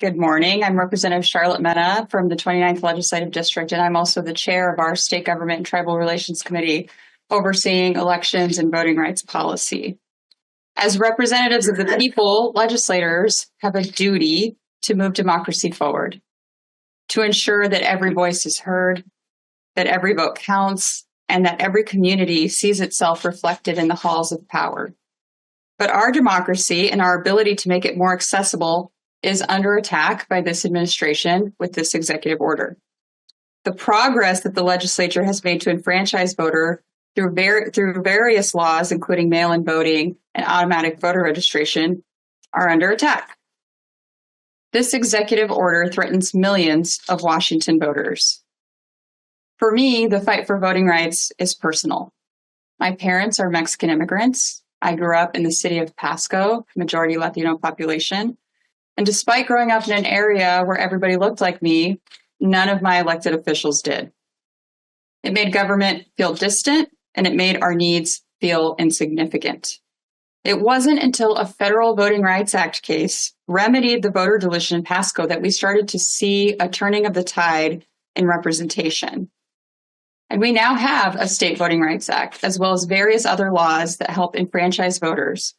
Good morning. I'm Representative Sharlett Mena from the 29th Legislative District, and I'm also the chair of our State Government and Tribal Relations Committee overseeing elections and voting rights policy. As representatives of the people, legislators have a duty to move democracy forward, to ensure that every voice is heard, that every vote counts, and that every community sees itself reflected in the halls of power. But our democracy and our ability to make it more accessible is under attack by this administration with this executive order. The progress that the legislature has made to enfranchise voters through various laws, including mail-in voting and automatic voter registration, are under attack. This executive order threatens millions of Washington voters. For me, the fight for voting rights is personal. My parents are Mexican immigrants. I grew up in the city of Pasco, majority Latino population. And despite growing up in an area where everybody looked like me, none of my elected officials did. It made government feel distant, and it made our needs feel insignificant. It wasn't until a federal Voting Rights Act case remedied the voter delusion in Pasco that we started to see a turning of the tide in representation. And we now have a state Voting Rights Act, as well as various other laws that help enfranchise voters.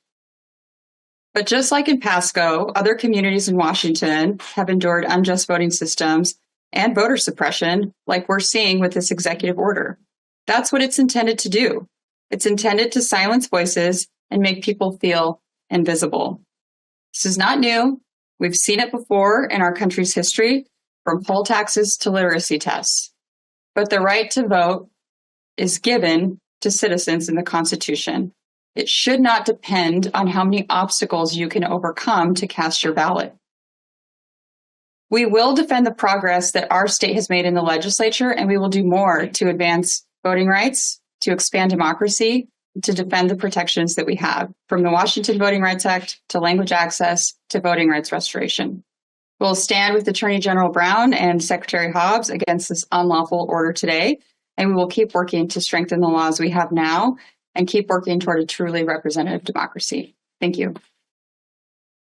But just like in Pasco, other communities in Washington have endured unjust voting systems and voter suppression, like we're seeing with this executive order. That's what it's intended to do. It's intended to silence voices and make people feel invisible. This is not new. We've seen it before in our country's history, from poll taxes to literacy tests. But the right to vote is given to citizens in the Constitution. It should not depend on how many obstacles you can overcome to cast your ballot. We will defend the progress that our state has made in the legislature, and we will do more to advance voting rights, to expand democracy, to defend the protections that we have, from the Washington Voting Rights Act to language access to voting rights restoration. We'll stand with Attorney General Brown and Secretary Hobbs against this unlawful order today, and we will keep working to strengthen the laws we have now and keep working toward a truly representative democracy. Thank you.